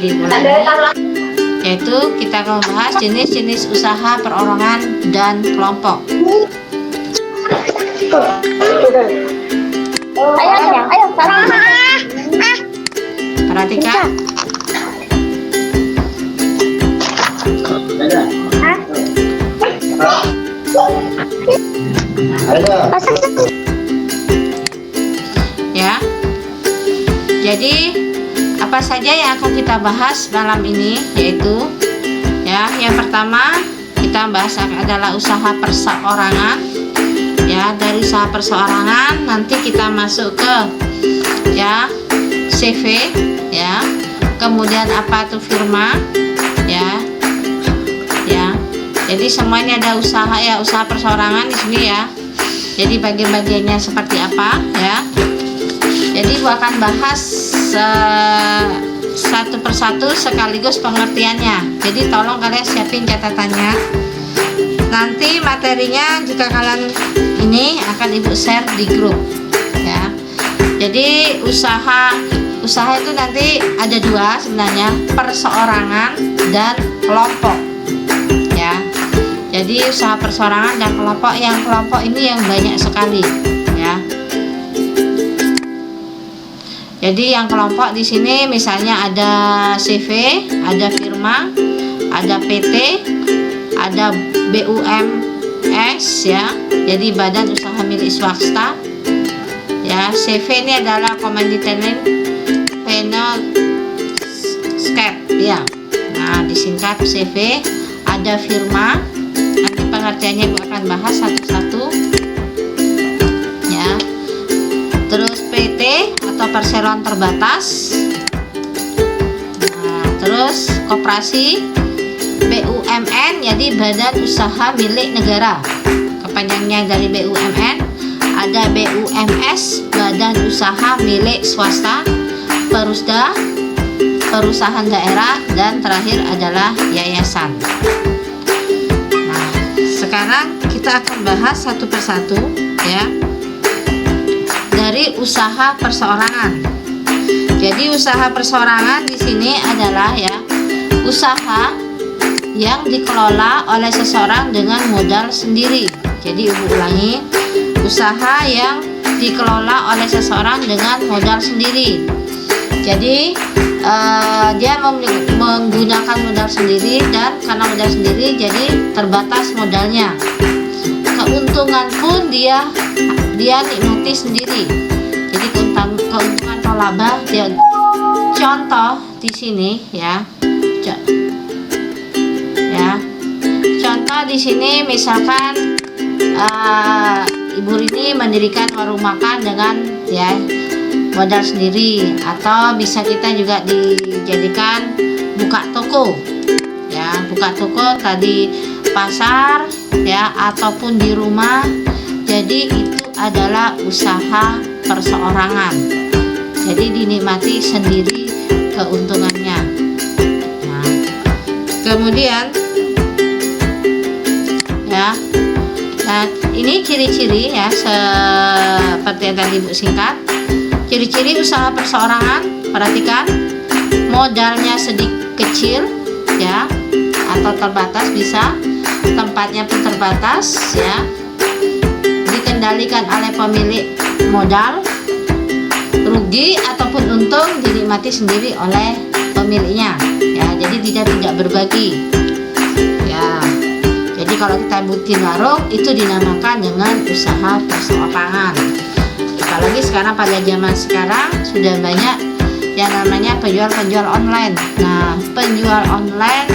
diulangi, yaitu kita akan membahas jenis-jenis usaha perorangan dan kelompok. Ayo, Perhatikan. Ya. Jadi apa saja yang akan kita bahas malam ini, yaitu ya, yang pertama kita bahas adalah usaha perseorangan. Ya, dari usaha perseorangan nanti kita masuk ke ya CV, ya. Kemudian apa itu firma, ya. Ya. Jadi semua ini ada usaha ya, usaha perseorangan di sini ya. Jadi bagian-bagiannya seperti apa ya. Jadi gua akan bahas satu persatu sekaligus pengertiannya. Jadi tolong kalian siapin catatannya. Nanti materinya jika kalian ini akan ibu share di grup ya. Jadi usaha itu nanti ada dua sebenarnya, perseorangan dan kelompok ya. Jadi usaha perseorangan dan kelompok, yang kelompok ini yang banyak sekali ya. Jadi yang kelompok di sini misalnya ada CV, ada firma, ada PT, ada BUMS ya. Jadi badan usaha milik swasta. Ya, CV ini adalah Commanditating Panel Scape ya. Nah, disingkat CV, ada firma. Nanti pengertiannya Ibu akan bahas satu-satu. Ya. Terus PT atau perseroan terbatas. Nah, terus koperasi, BUMN, jadi badan usaha milik negara. Kepanjangannya dari BUMN ada BUMS, badan usaha milik swasta, Perusda, perusahaan daerah, dan terakhir adalah yayasan. Nah, sekarang kita akan bahas satu persatu ya. Dari usaha perseorangan. Jadi usaha perseorangan di sini adalah ya, usaha yang dikelola oleh seseorang dengan modal sendiri. Jadi Ibu ulangi, usaha yang dikelola oleh seseorang dengan modal sendiri. Jadi dia menggunakan modal sendiri, dan karena modal sendiri jadi terbatas modalnya. Keuntungan pun dia nikmati sendiri. Jadi keuntungan atau laba dia. Contoh di sini ya. Contoh di sini misalkan Ibu Rini mendirikan warung makan dengan ya modal sendiri, atau bisa kita juga dijadikan buka toko ya, buka toko tadi pasar ya, ataupun di rumah. Jadi itu adalah usaha perseorangan, jadi dinikmati sendiri keuntungannya. Nah, kemudian ya, nah ini ciri-ciri ya, seperti yang tadi Ibu singkat. Ciri-ciri usaha perseorangan, perhatikan, modalnya sedikit kecil ya, atau terbatas bisa, tempatnya pun terbatas ya, dikendalikan oleh pemilik modal, rugi ataupun untung dinikmati sendiri oleh pemiliknya ya. Jadi tidak berbagi ya. Jadi kalau kita bikin warung itu dinamakan dengan usaha perseorangan. Apalagi sekarang, pada zaman sekarang sudah banyak yang namanya penjual online. Nah, penjual online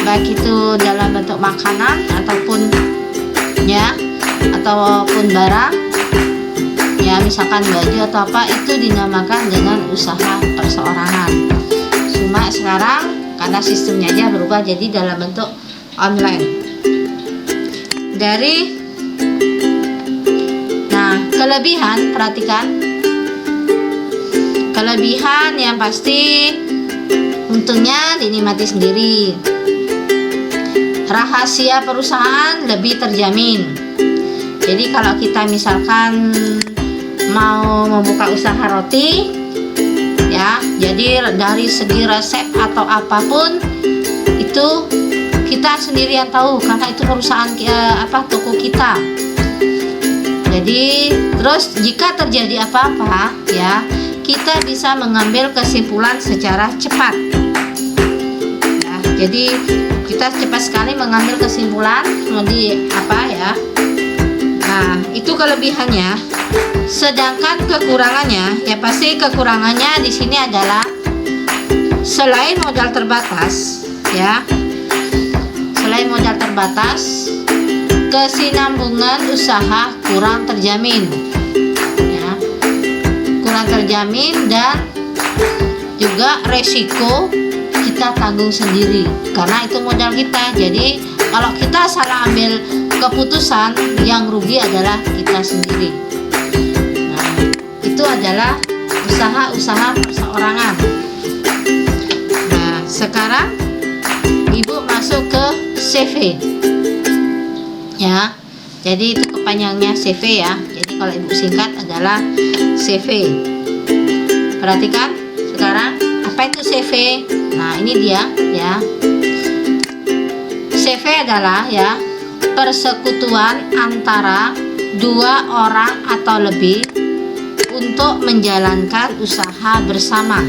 baik itu dalam bentuk makanan ataupun ya, ataupun barang ya, misalkan baju atau apa, itu dinamakan dengan usaha perseorangan. Cuma sekarang karena sistemnya aja berubah jadi dalam bentuk online. Kelebihan, perhatikan, kelebihan yang pasti untungnya dinikmati sendiri, rahasia perusahaan lebih terjamin. Jadi kalau kita misalkan mau membuka usaha roti ya, Jadi dari segi resep atau apapun itu kita sendiri yang tahu, karena itu perusahaan toko kita. Jadi terus jika terjadi apa-apa ya, kita bisa mengambil kesimpulan secara cepat ya. Jadi kita cepat sekali mengambil kesimpulan ya. Nah, itu kelebihannya. Sedangkan kekurangannya, ya pasti kekurangannya di sini adalah selain modal terbatas ya. Selain modal terbatas, kesinambungan usaha kurang terjamin ya. Kurang terjamin, dan juga resiko kita tanggung sendiri karena itu modal kita. Jadi kalau kita salah ambil keputusan, yang rugi adalah kita sendiri. Nah, itu adalah usaha-usaha perseorangan. Nah, sekarang Ibu masuk ke CV ya. Jadi itu kepanjangnya CV ya. Jadi kalau Ibu singkat adalah CV. Perhatikan sekarang apa itu CV. Nah, ini dia ya. CV adalah ya persekutuan antara dua orang atau lebih untuk menjalankan usaha bersama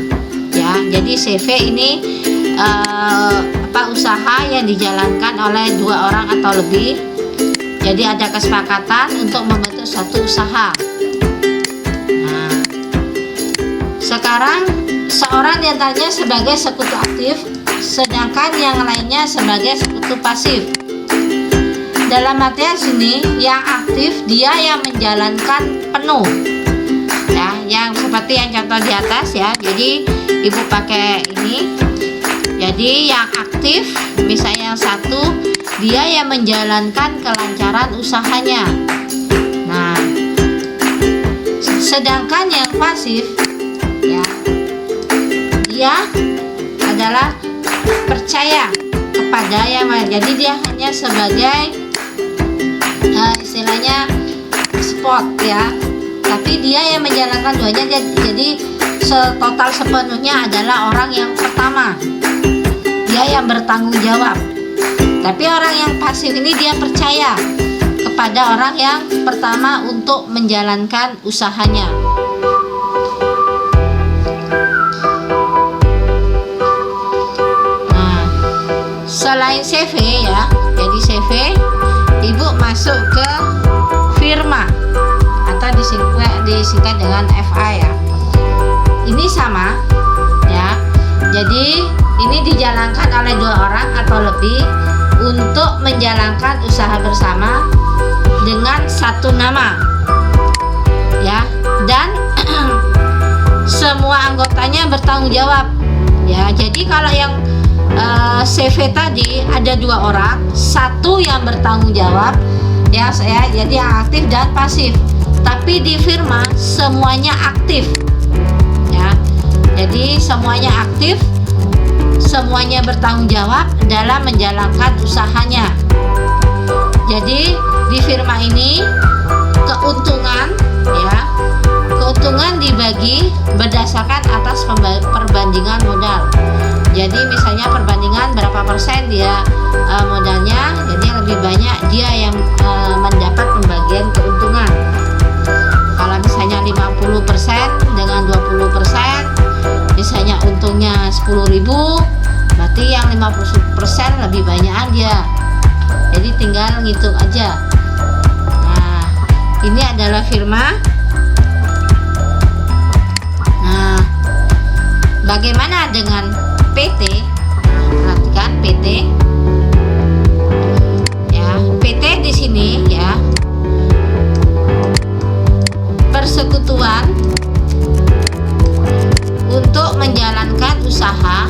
ya. Jadi CV ini usaha yang dijalankan oleh dua orang atau lebih. Jadi ada kesepakatan untuk membentuk suatu usaha. Nah, sekarang seorang diantaranya sebagai sekutu aktif, sedangkan yang lainnya sebagai sekutu pasif. Dalam artian sini, yang aktif dia yang menjalankan penuh ya, yang seperti yang contoh di atas ya. Jadi Ibu pakai ini. Jadi yang aktif, misalnya yang satu, dia yang menjalankan kelancaran usahanya. Nah, sedangkan yang pasif ya, dia adalah percaya kepada yang lain. Jadi dia hanya sebagai istilahnya spot ya, tapi dia yang menjalankan duanya. Jadi total sepenuhnya adalah orang yang pertama, dia yang bertanggung jawab. Tapi orang yang pasif ini dia percaya kepada orang yang pertama untuk menjalankan usahanya. Nah, selain CV ya, jadi CV, Ibu masuk ke firma atau disingkat dengan FA ya. Ini sama ya. Jadi ini dijalankan oleh dua orang atau lebih untuk menjalankan usaha bersama dengan satu nama ya, dan semua anggotanya bertanggung jawab ya. Jadi kalau yang CV tadi ada dua orang, satu yang bertanggung jawab ya, saya jadi yang aktif dan pasif. Tapi di firma semuanya aktif ya. Jadi semuanya aktif, semuanya bertanggung jawab dalam menjalankan usahanya. Jadi di firma ini keuntungan ya, keuntungan dibagi berdasarkan atas perbandingan modal. Jadi misalnya perbandingan berapa persen dia modalnya, jadi lebih banyak dia yang mendapat pembagian keuntungan. Kalau misalnya 50% dengan 20%, misalnya untungnya 10.000, berarti yang 50% lebih banyakan dia. Jadi tinggal ngitung aja. Nah, ini adalah firma. Nah, bagaimana dengan PT? Nah, perhatikan PT. Ya, PT di sini ya, persekutuan untuk menjalankan usaha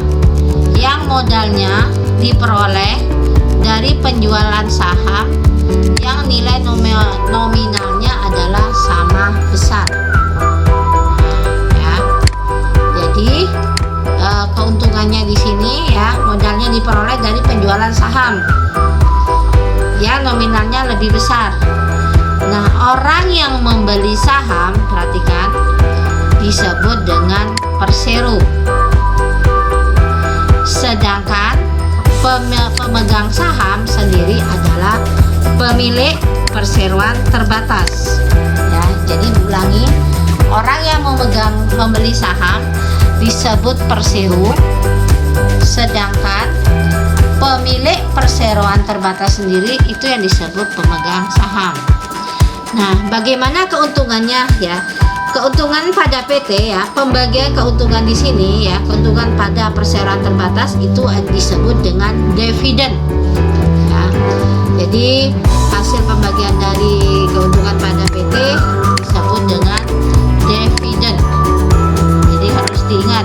yang modalnya diperoleh dari penjualan saham yang nilai nominalnya adalah sama besar. Ya, jadi keuntungannya di sini ya, modalnya diperoleh dari penjualan saham yang nominalnya lebih besar. Nah, orang yang membeli saham, perhatikan, disebut dengan persero. memegang saham sendiri adalah pemilik perseroan terbatas. Ya, jadi ulangi, orang yang membeli saham disebut perseru, sedangkan pemilik perseroan terbatas sendiri itu yang disebut pemegang saham. Nah, bagaimana keuntungannya ya? Keuntungan pada PT ya, pembagian keuntungan di sini ya, keuntungan pada perseroan terbatas itu disebut dengan dividen. Ya. Jadi hasil pembagian dari keuntungan pada PT disebut dengan dividen. Jadi harus diingat.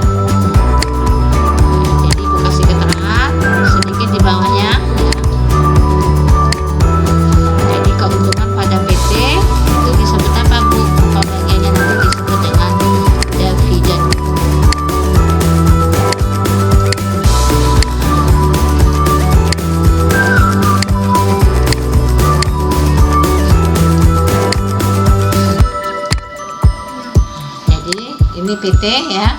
Jadi Ibu kasih keterangan sedikit di bawahnya. Ya. Jadi keuntungan pada PT itu disebut apa, Bu? Pembagiannya nanti disebut dengan dividen. Jadi ini PT ya.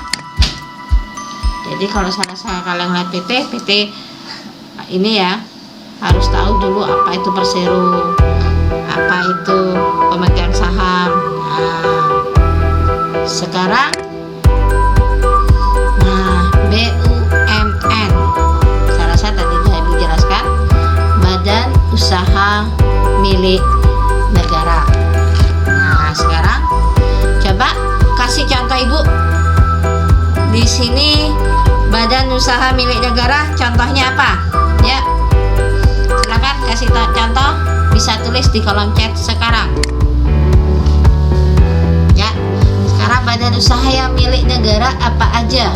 Jadi kalau salah kalian lihat PT ini ya, harus tahu dulu apa itu perseru, apa itu pemegang saham. Nah, sekarang BUMN, saya rasa tadi sudah dijelaskan, badan usaha milik negara. Nah, sekarang coba kasih contoh Ibu. Di sini badan usaha milik negara, contohnya apa? Ya, silakan kasih contoh, bisa tulis di kolom chat sekarang. Ya, sekarang badan usaha yang milik negara apa aja?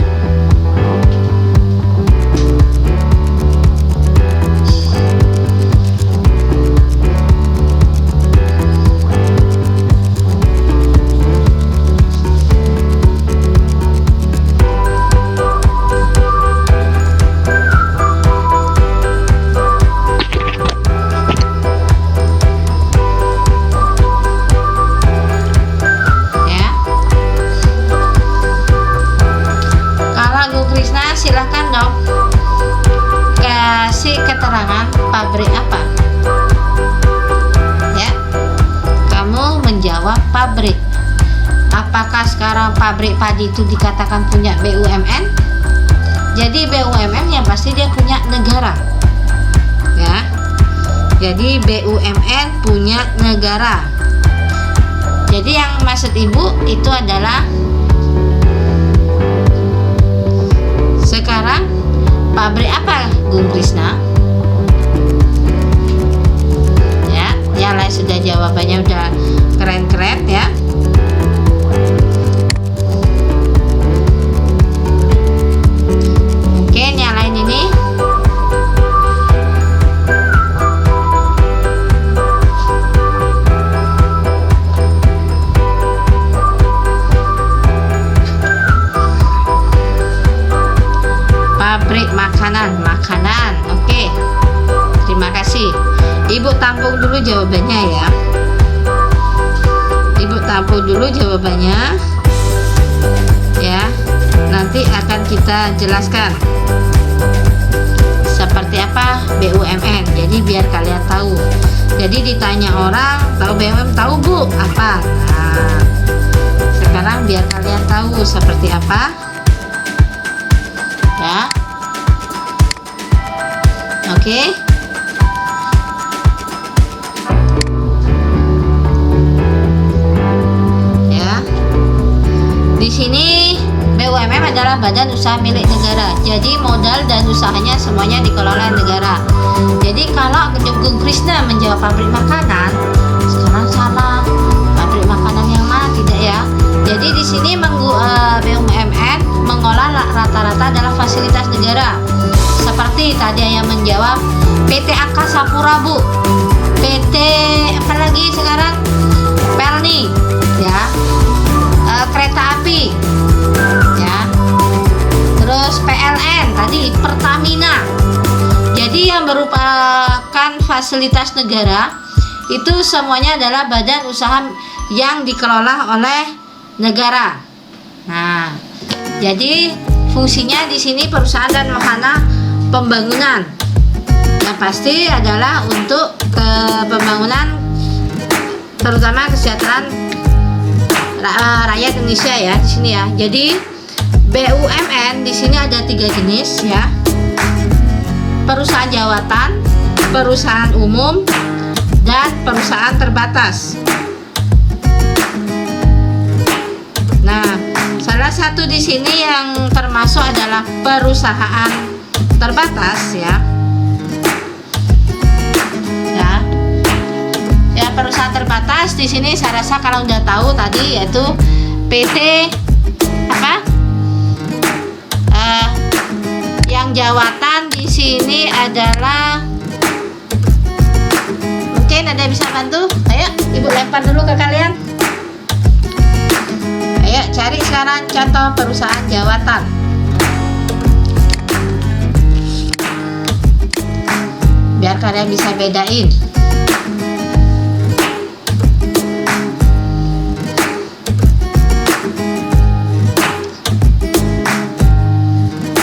Silahkan dong kasih keterangan pabrik apa ya. Kamu menjawab pabrik. Apakah sekarang pabrik padi itu dikatakan punya BUMN? Jadi BUMN yang pasti dia punya negara ya. Jadi BUMN punya negara. Jadi yang maksud Ibu itu adalah sekarang pabrik apa, Gung Krisna? Ya, yang lain sudah jawabannya udah keren-keren ya. Oke, yang lain ini pabrik makanan. Oke, terima kasih. Ibu tampung dulu jawabannya ya. Ibu tampung dulu jawabannya ya. Nanti akan kita jelaskan seperti apa BUMN. Jadi biar kalian tahu. Jadi ditanya orang, tahu BUMN, tahu Bu apa? Nah, sekarang biar kalian tahu seperti apa ya. Oke. Ya. Di sini BUMN adalah badan usaha milik negara. Jadi modal dan usahanya semuanya dikelola negara. Jadi kalau Gung Krisna menjawab pabrik makanan, sekarang salah. Pabrik makanan yang mana? Tidak ya. Jadi di sini BUMN mengolah rata-rata adalah fasilitas negara. Seperti tadi yang menjawab PT Angkasa Pura Bu, PT apa lagi sekarang, Pelni ya, kereta api ya, terus PLN tadi, Pertamina. Jadi yang merupakan fasilitas negara itu semuanya adalah badan usaha yang dikelola oleh negara. Nah, jadi fungsinya di sini perusahaan dan wahana pembangunan Yang pasti adalah untuk pembangunan, terutama kesejahteraan rakyat Indonesia ya di sini ya. Jadi BUMN di sini ada 3 jenis ya. Perusahaan jawatan, perusahaan umum, dan perusahaan terbatas. Nah, salah satu di sini yang termasuk adalah perusahaan terbatas ya. Ya, perusahaan terbatas di sini saya rasa kalau udah tahu tadi, yaitu PT apa? Yang jawatan di sini adalah, mungkin ada yang bisa bantu? Ayo, Ibu lempar dulu ke kalian. Ayo cari sekarang contoh perusahaan jawatan. Biar kalian bisa bedain.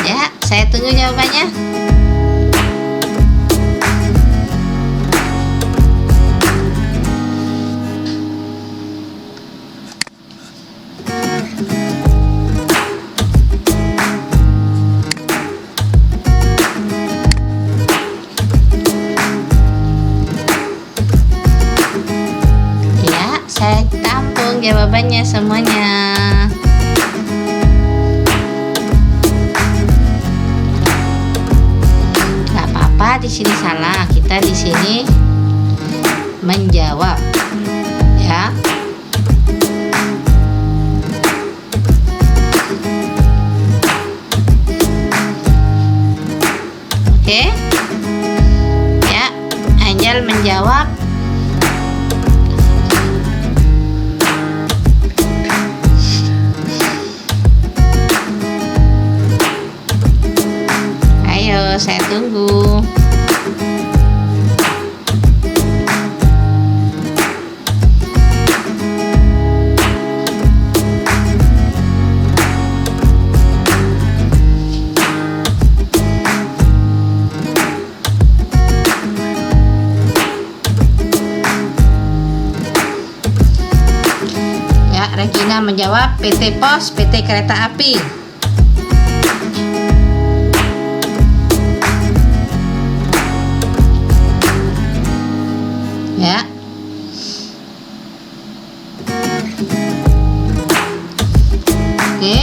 Ya, saya tunggu jawabannya. Saya tampung jawabannya semuanya. Gak apa-apa, di sini salah. Kita di sini menjawab, ya. Oke, ya. Angel menjawab. Saya tunggu. Ya, Regina menjawab PT Pos, PT Kereta Api. Ya. Oke.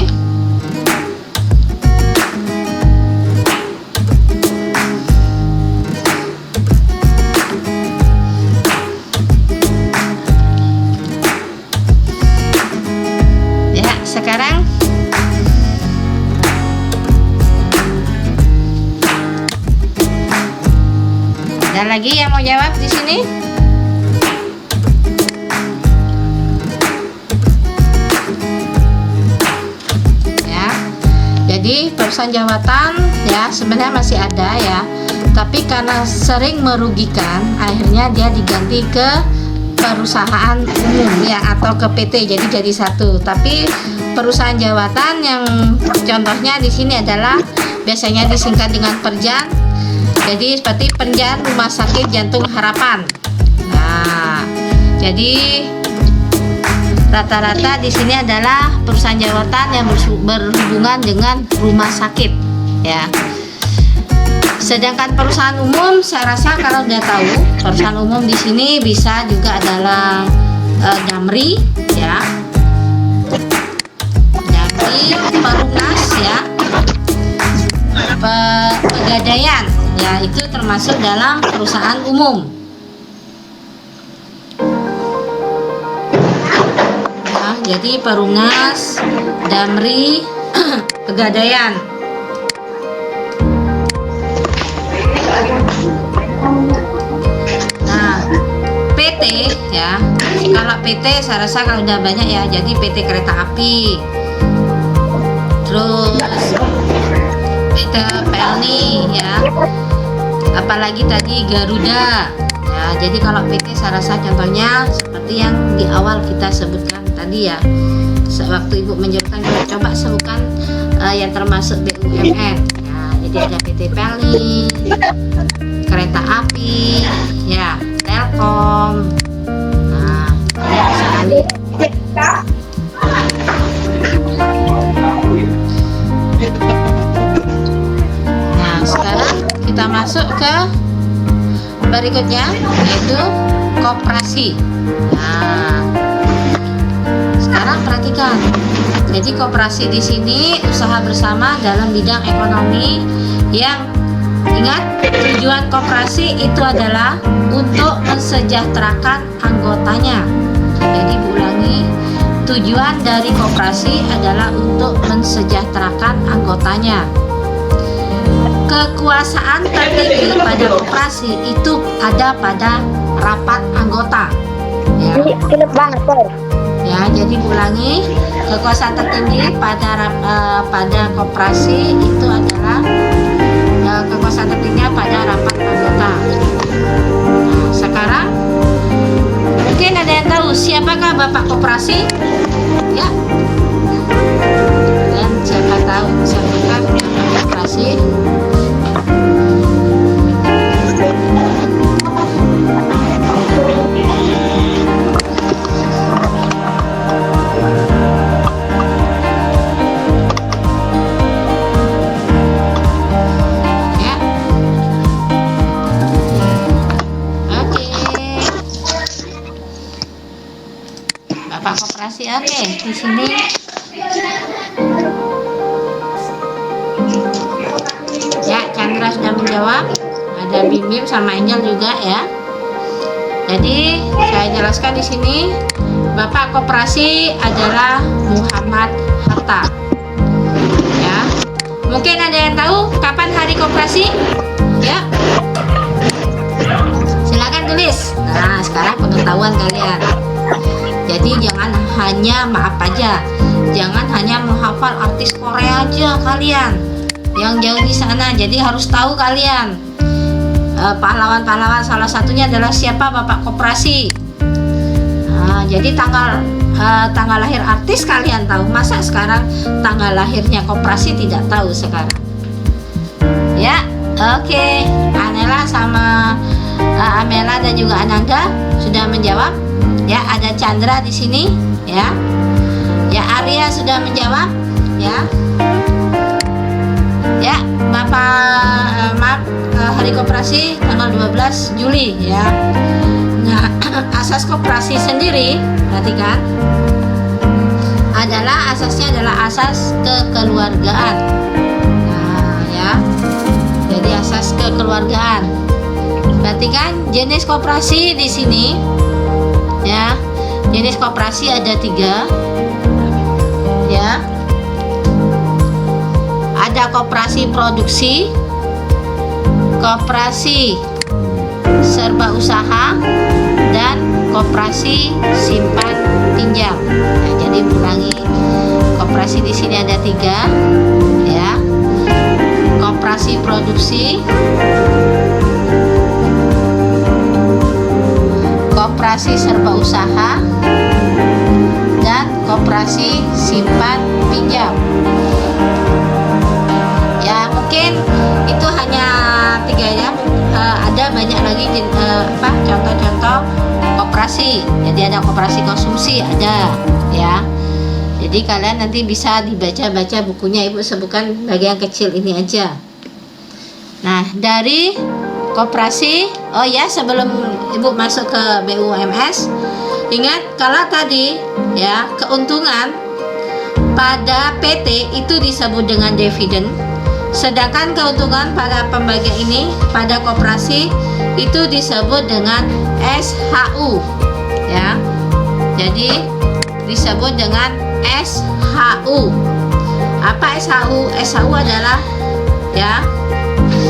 Ya, sekarang ada lagi yang mau jawab di sini? Jadi perusahaan jawatan ya sebenarnya masih ada ya, tapi karena sering merugikan akhirnya dia diganti ke perusahaan umum ya, atau ke PT, jadi satu. Tapi perusahaan jawatan yang contohnya di sini adalah biasanya disingkat dengan Perjan. Jadi seperti Perjan Rumah Sakit Jantung Harapan. Nah, jadi rata-rata di sini adalah perusahaan jawatan yang berhubungan dengan rumah sakit ya. Sedangkan perusahaan umum saya rasa kalau udah tahu, perusahaan umum di sini bisa juga adalah Damri ya. Damri, Perumnas ya. Pegadaian ya, itu termasuk dalam perusahaan umum. Jadi Perumnas, Damri, Pegadaian. Nah, PT ya. Kalau PT saya rasa kalau udah banyak ya. Jadi PT Kereta Api. Terus PT Pelni ya. Apalagi tadi Garuda. Ya, jadi kalau PT saya rasa contohnya seperti yang di awal kita sebutkan tadi ya, sewaktu Ibu menjelaskan, coba sebutkan yang termasuk BUMN ya. Jadi ada PT Pelni, kereta api, ya, Telkom. Nah, banyak sekali. Nah, sekarang kita masuk ke berikutnya, yaitu koperasi. Nah, sekarang perhatikan. Jadi koperasi di sini usaha bersama dalam bidang ekonomi yang, ingat, tujuan koperasi itu adalah untuk mensejahterakan anggotanya. Jadi ulangi, tujuan dari koperasi adalah untuk mensejahterakan anggotanya. Kekuasaan tertinggi pada koperasi itu ada pada rapat anggota. Ya. Ya, jadi ulangi, kekuasaan tertinggi pada koperasi itu adalah kekuasaan tertingginya pada rapat anggota. Nah, sekarang mungkin ada yang tahu siapakah bapak koperasi? Ya. Dan siapa tahu siapakah bapak koperasi? Koperasi, oke. Di sini ya, Chandra sudah menjawab, ada Bim Bim sama Angel juga ya. Jadi saya jelaskan di sini, bapak koperasi adalah Muhammad Hatta. Ya, mungkin ada yang tahu kapan hari koperasi? Ya, silakan tulis. Nah, sekarang pengetahuan kalian. Jadi jangan hanya, maaf aja, jangan hanya menghafal artis Korea aja kalian yang jauh di sana. Jadi harus tahu kalian pahlawan-pahlawan, salah satunya adalah siapa bapak koperasi. Nah, jadi tanggal lahir artis kalian tahu, masa sekarang tanggal lahirnya koperasi tidak tahu sekarang? Ya, oke. Anela sama Amela dan juga Ananda sudah menjawab. Ya, ada Chandra di sini, ya. Ya, Arya sudah menjawab, ya. Ya, Bapak hari koperasi tanggal 12 Juli, ya. Nah, asas koperasi sendiri, perhatikan, asasnya adalah asas kekeluargaan. Nah, ya. Jadi asas kekeluargaan. Perhatikan jenis koperasi di sini. Ya, jenis koperasi ada 3. Ya, ada koperasi produksi, koperasi serba usaha, dan koperasi simpan pinjam. Nah, jadi ulangi, koperasi di sini ada 3. Ya, koperasi produksi, koperasi serba usaha, dan koperasi simpan pinjam. Ya, mungkin itu hanya 3 ya. Ada banyak lagi contoh-contoh koperasi. Jadi ada koperasi konsumsi, ada ya. Jadi kalian nanti bisa dibaca-baca bukunya, Ibu sebutkan bagian kecil ini aja. Nah, dari koperasi, oh ya, sebelum Ibu masuk ke BUMS, ingat kalau tadi ya, keuntungan pada PT itu disebut dengan dividen, sedangkan keuntungan pada pembagian ini pada koperasi itu disebut dengan SHU, ya. Jadi disebut dengan SHU. Apa SHU? SHU adalah, ya,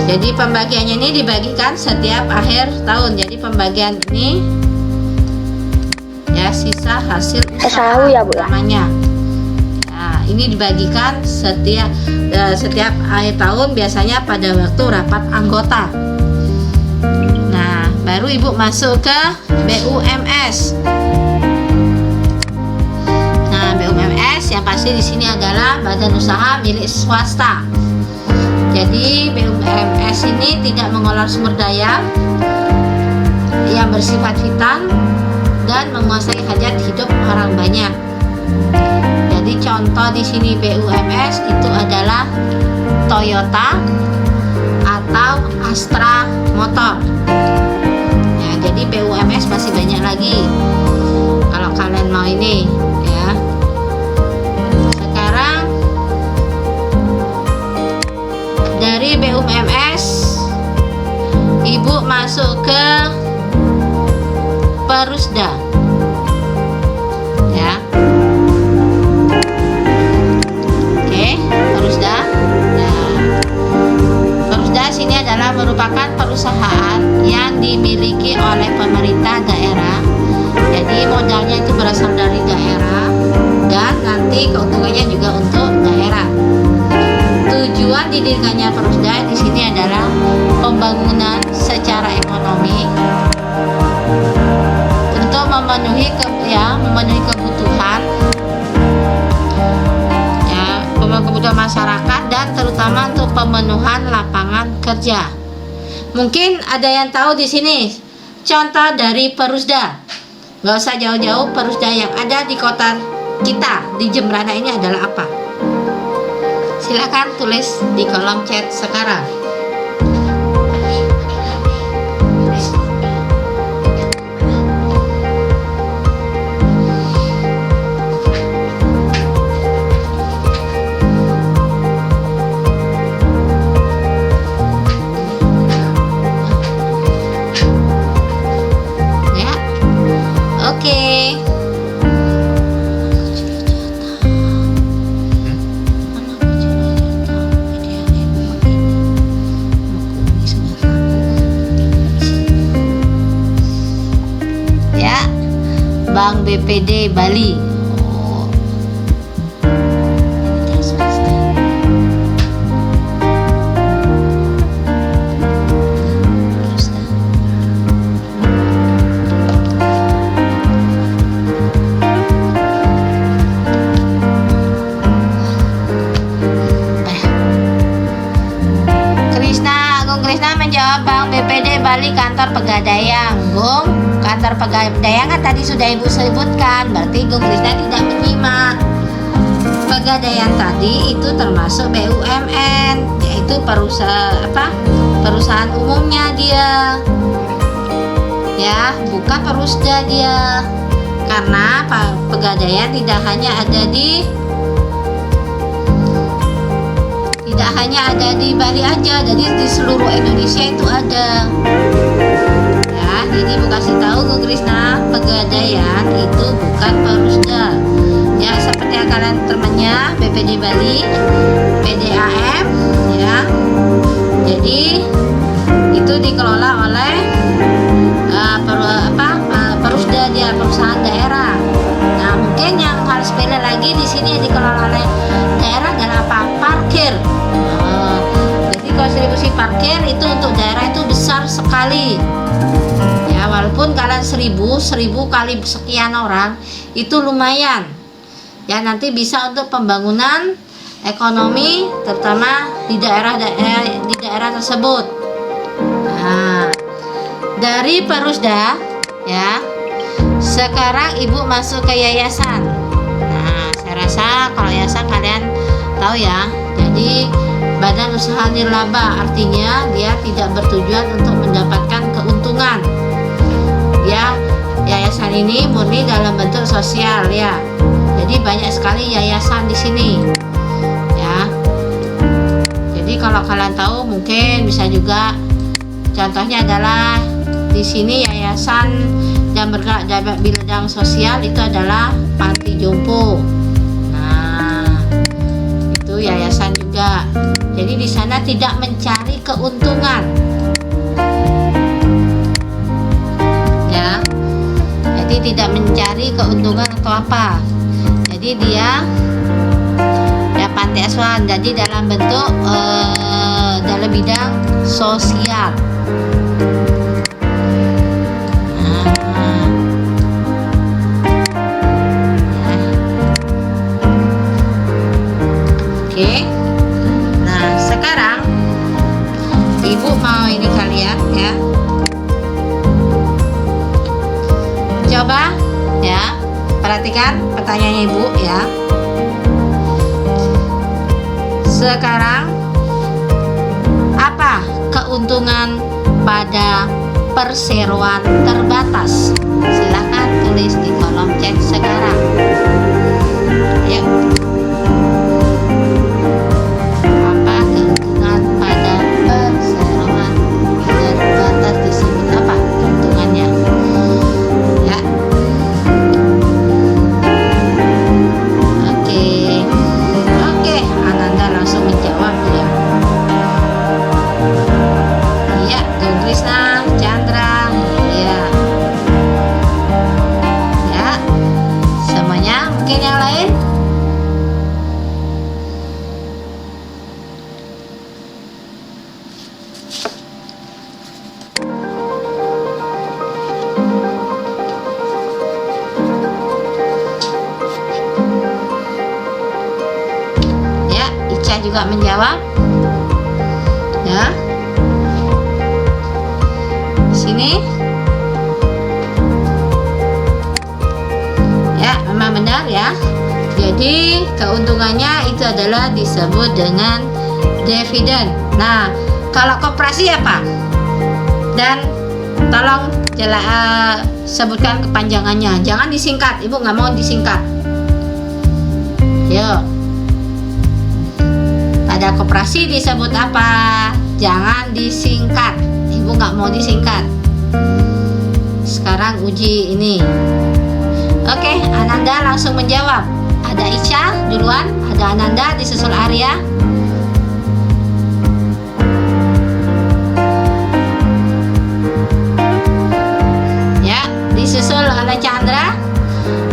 jadi pembagiannya ini dibagikan setiap akhir tahun. Jadi pembagian ini ya, sisa hasil usaha ya, Bu, namanya. Nah, ini dibagikan setiap akhir tahun, biasanya pada waktu rapat anggota. Nah, baru Ibu masuk ke BUMS. Nah, BUMS yang pasti di sini adalah badan usaha milik swasta. Jadi BUMS ini tidak mengolah sumber daya yang bersifat vital dan menguasai hajat hidup orang banyak. Jadi contoh di sini BUMS itu adalah Toyota atau Astra Motor. Ya, jadi BUMS masih banyak lagi. Kalau kalian mau ini, ya. Sekarang dari BUMS, Ibu masuk ke Perusda. Ya. Oke, Perusda. Nah, Perusda sini adalah merupakan perusahaan yang dimiliki oleh pemerintah daerah. Jadi modalnya itu berasal dari daerah dan nanti keuntungannya juga untuk daerah. Tujuan didirikannya Perusda di sini adalah pembangunan secara ekonomi untuk memenuhi kebutuhan kebutuhan masyarakat dan terutama untuk pemenuhan lapangan kerja. Mungkin ada yang tahu di sini contoh dari Perusda. Nggak usah jauh-jauh, Perusda yang ada di kota kita di Jembrana ini adalah apa? Silakan tulis di kolom chat sekarang. Ya, oke. Bank BPD Bali. Krisna menjawab Bank BPD Bali kantor Pegadaian. Gung, kantor Pegadaian kan tadi sudah Ibu sebutkan, berarti Gung Krisna tidak menyimak. Pegadaian tadi itu termasuk BUMN, yaitu perusahaan umumnya dia. Ya, bukan Perusda dia. Karena Pegadaian tidak hanya ada di Bali aja, jadi di seluruh Indonesia itu ada. Ya, jadi Ibu kasih tahu ke Krisna, Pegadaian itu bukan Perusda. Ya, seperti yang kalian temannya BPD Bali, PDAM, ya. Jadi itu dikelola oleh Perusda dia, perusahaan daerah. Nah, mungkin yang harus sepele lagi di sini yang dikelola oleh daerah adalah apa? Parkir. Jadi kontribusi parkir itu untuk daerah itu besar sekali. Ya, walaupun kalian 1000 kali sekian orang itu lumayan. Ya, nanti bisa untuk pembangunan ekonomi terutama di daerah tersebut. Nah, dari Perusda, ya. Sekarang Ibu masuk ke yayasan. Nah, saya rasa kalau yayasan kalian tahu ya. Jadi badan usaha nirlaba, artinya dia tidak bertujuan untuk mendapatkan keuntungan. Ya, yayasan ini murni dalam bentuk sosial ya. Jadi banyak sekali yayasan di sini. Ya. Jadi kalau kalian tahu mungkin bisa juga contohnya adalah di sini yayasan yang bergerak dalam bidang sosial itu adalah Panti Jompo. Nah, itu yayasan juga. Jadi di sana tidak mencari keuntungan. Ya. Jadi tidak mencari keuntungan atau apa. Jadi dia ya panti asuhan. Jadi dalam bentuk dalam bidang sosial. Oke. Nah, sekarang Ibu mau ini kalian ya. Coba ya, perhatikan pertanyaannya Ibu ya. Sekarang apa keuntungan pada perseroan terbatas? Silahkan tulis di kolom chat sekarang. Yuk. Apa keuntungan pada perseroan terbatas, disebut apa keuntungannya? Ya. Oke, Ananda langsung menjawab ya. Iya, Gung Krisna, Chandra, iya. Ya, semuanya. Mungkin yang lain? Ya, Ica juga menjawab. Ya. Di sini. Ya, memang benar ya. Jadi keuntungannya itu adalah disebut dengan dividen. Nah, kalau koperasi apa? Dan tolong sebutkan kepanjangannya. Jangan disingkat. Ibu nggak mau disingkat. Yuk. Pada koperasi disebut apa? Jangan disingkat. Ibu nggak mau disingkat. Sekarang uji ini. Oke, Ananda langsung menjawab. Ada Ica duluan, ada Ananda, disusul Arya. Ya, disusul oleh Chandra.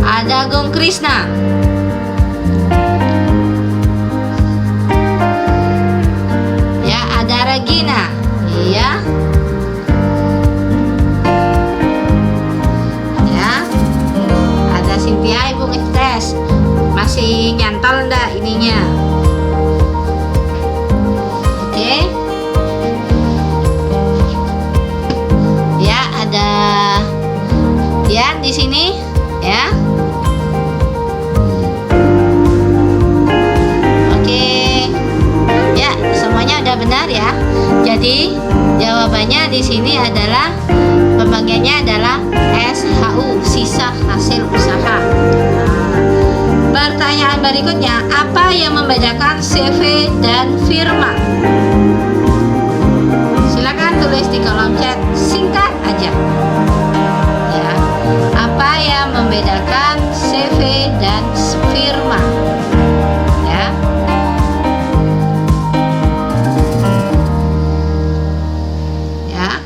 Ada Gung Krisna. Ya, ada Regina. Iya. Cynthia, Ibu ngetes masih nyantol enggak ininya? Oke. Ya, ada Dian di sini ya. Oke. Ya, semuanya udah benar ya. Jadi jawabannya di sini adalah pembagiannya adalah SHU, sisa hasil usaha. Pertanyaan berikutnya, apa yang membedakan CV dan firma? Silakan tulis di kolom chat, singkat aja. Ya, apa yang membedakan CV dan firma? Ya. Ya.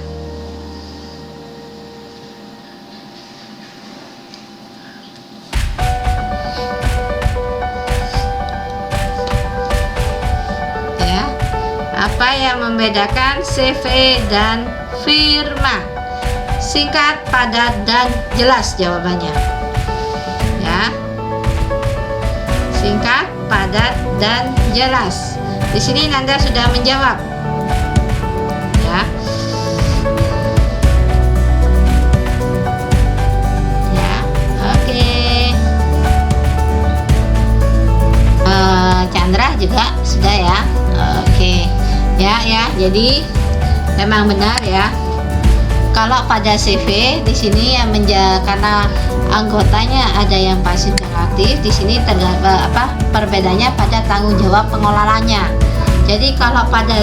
Apa yang membedakan CV dan firma? Singkat, padat, dan jelas jawabannya. Ya. Singkat, padat, dan jelas. Di sini Nanda sudah menjawab. Ya. Ya, oke. Chandra juga sudah ya. Oke. Ya, jadi memang benar ya. Kalau pada CV di sini yang karena anggotanya ada yang pasif dan aktif, di sini perbedaannya pada tanggung jawab pengelolanya. Jadi kalau pada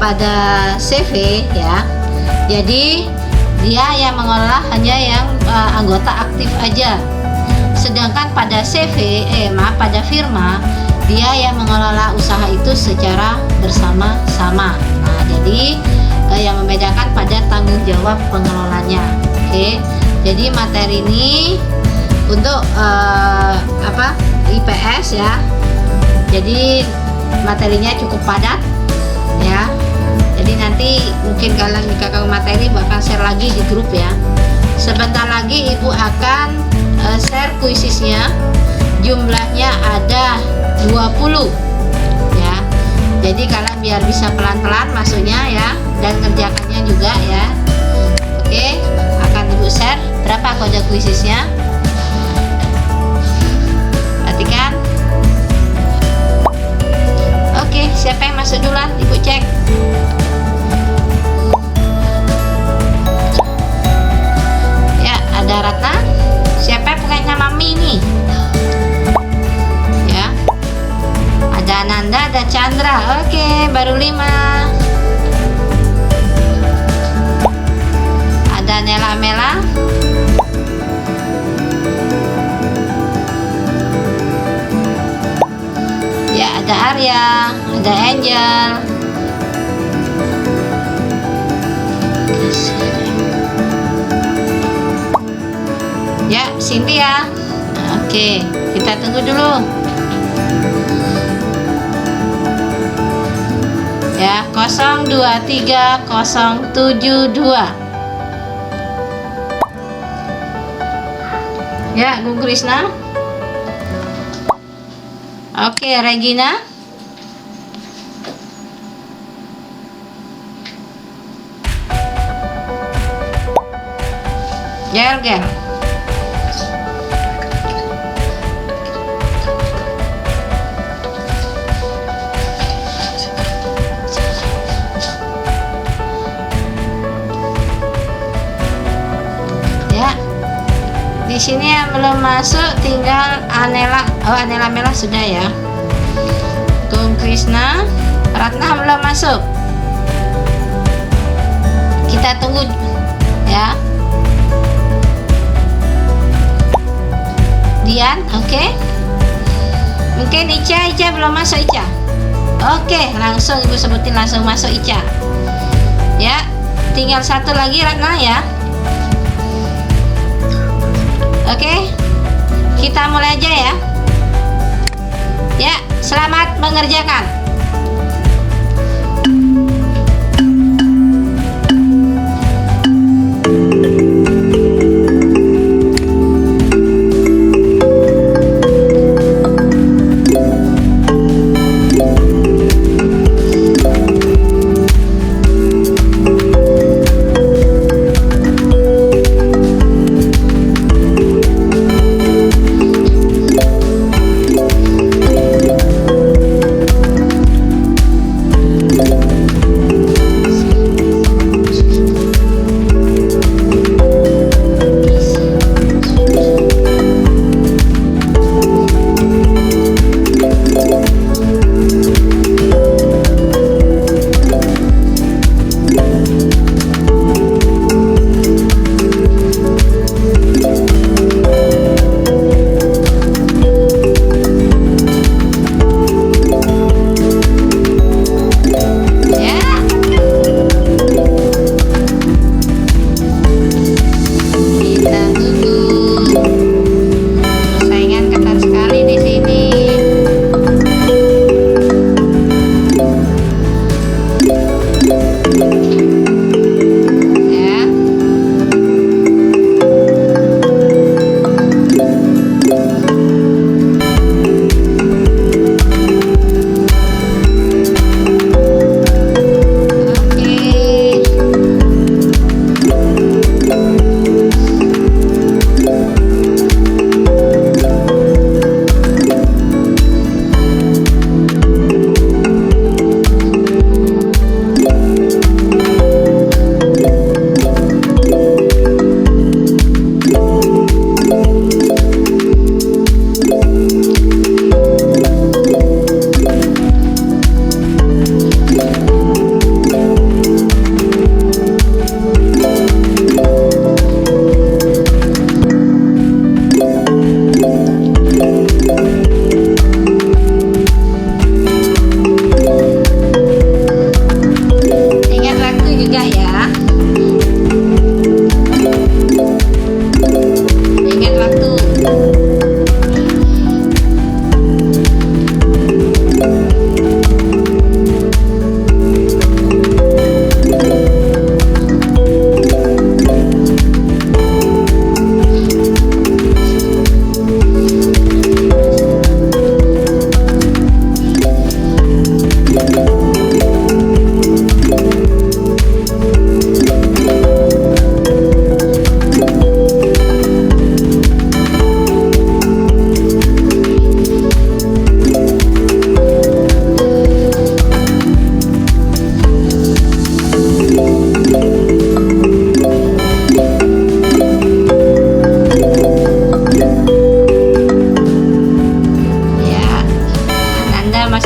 pada CV ya, jadi dia yang mengelola hanya yang anggota aktif aja. Sedangkan pada pada firma, dia yang mengelola usaha itu secara bersama-sama. Nah, jadi yang membedakan pada tanggung jawab pengelolanya. Oke. Jadi materi ini untuk IPS ya. Jadi materinya cukup padat ya. Jadi nanti mungkin kalian jika kamu materi bakal share lagi di grup ya. Sebentar lagi Ibu akan share kuisisnya. Jumlahnya ada 20 ya. Jadi kalian biar bisa pelan-pelan masuknya ya, dan kerjakannya juga ya. Oke, akan ibu share berapa kode kuisisnya. Perhatikan. Oke, siapa yang masuk duluan? Ibu cek. Ya, ada Ratna. Siapa yang punya Mami ini? Ya. Ada Ananda, ada Chandra. Oke, baru 5. Ada Nela Mela. Ya, ada Arya, ada Angel. Ya, Cynthia. Oke, kita tunggu dulu. Ya, 023072. Ya, Gung Krisna. Oke, Regina. Gel. Ya. Di sini yang belum masuk tinggal Anela. Oh, Anela Mela sudah ya. Gung Krisna, Ratna belum masuk. Kita tunggu ya. Dian, oke. Mungkin Ica belum masuk Ica. Oke, langsung ibu sebutin langsung masuk Ica. Ya, tinggal satu lagi Ratna ya. Oke, kita mulai aja ya. Ya, selamat mengerjakan.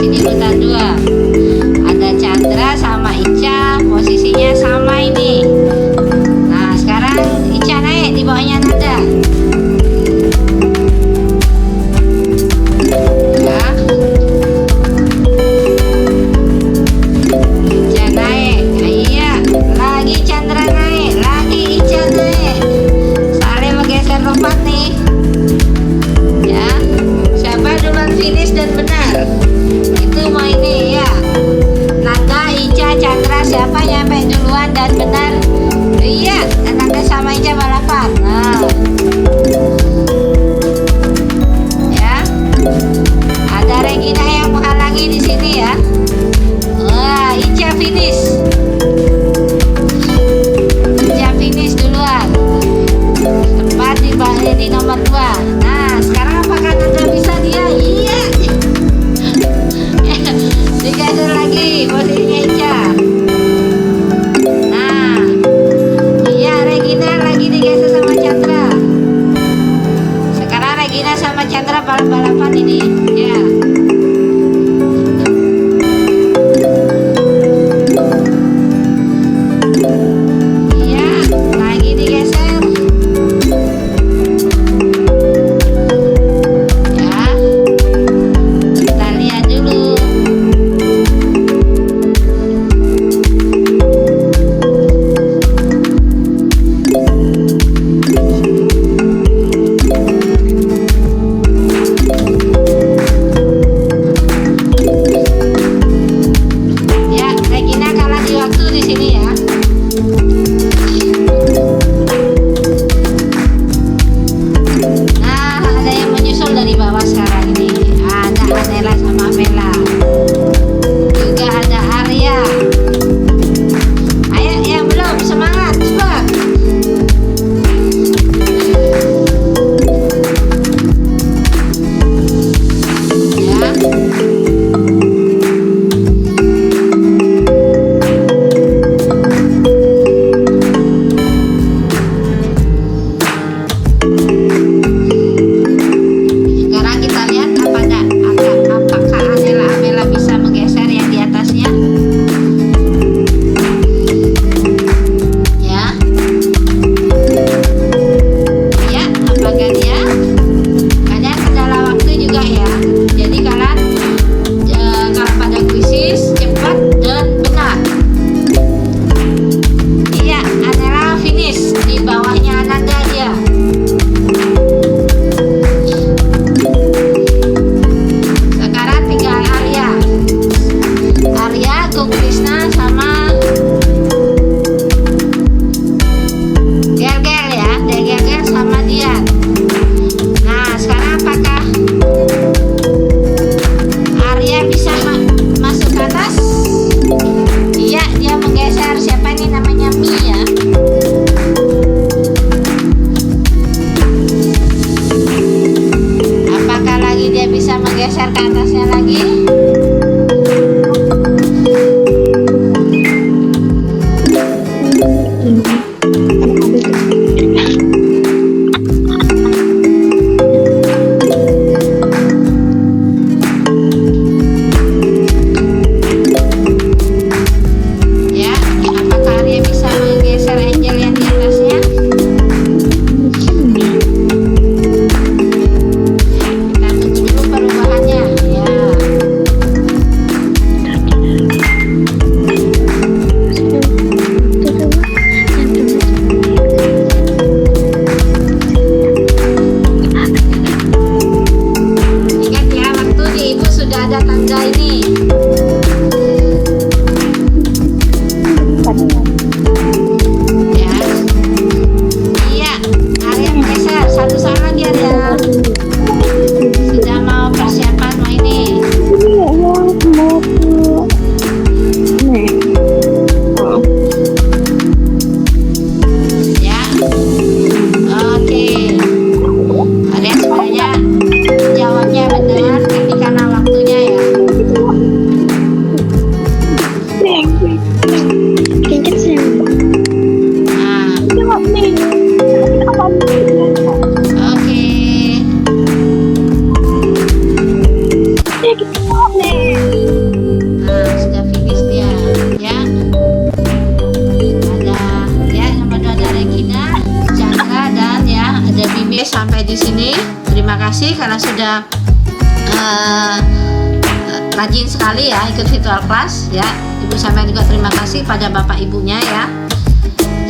sini urutan 2. Ada Chandra sama Ica, posisinya sama ini. Nah, sekarang Ica naik di bawahnya Nanda. Ya. Ica naik. Iya, lagi Chandra naik, lagi Ica naik. Saling menggeser tempat nih. Ya. Siapa duluan finish dan benar? Itu mau ini ya. Nanda, Ica, Chandra, siapa nyampe duluan dan benar? Iya, Nanda sama Ica balapan. Nah, ya, ada Regina yang menghalangi di sini ya. Wah, Ica finish. Ica finish duluan. Tempat di nomor 2. Nah, sekarang apakah Nanda bisa dia? Iya. Digeser lagi posisinya Ica. Nah, iya, Regina lagi digeser sama Chandra. Sekarang Regina sama Chandra balap-balapan ini ya. Iya, lagi digeser ya. Kita lihat dulu. Ya, Regina kalah di waktu di sini ya. Nah, ada yang menyusul dari bawah sekarang ini. Ada Anela sama Mela. Juga ada Arya. Ayo yang belum semangat, cepat. Ya. Sekarang kita lihat apakah Anela Amela bisa menggeser yang di atasnya. Ya. Ya, apakah dia? Kalian kendala waktu juga ya. Jadi kalian kalau pada kuisis cepat dan benar. Iya, Anela finish di bawahnya Ananda dia. Sekarang tinggal Arya. Arya, Gung Krisna sama Gerger ya. Gerger sama Dian. Nah, sekarang apakah Arya bisa masuk ke atas? Iya, dia menggeser. Siapa ini namanya Mi ya. Apakah lagi dia bisa menggeser ke atasnya lagi? Ya, apakah Arya bisa menggeser Angel yang di atasnya? Kita tunggu dulu perubahannya ya. rajin sekali ya ikut virtual class ya. Ibu sampaikan juga terima kasih pada bapak ibunya ya.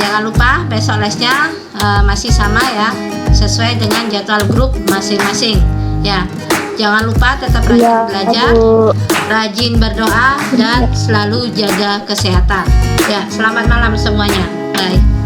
Jangan lupa besok lesnya masih sama ya, sesuai dengan jadwal grup masing-masing ya. Jangan lupa tetap rajin belajar, rajin berdoa, dan selalu jaga kesehatan ya. Selamat malam semuanya, bye.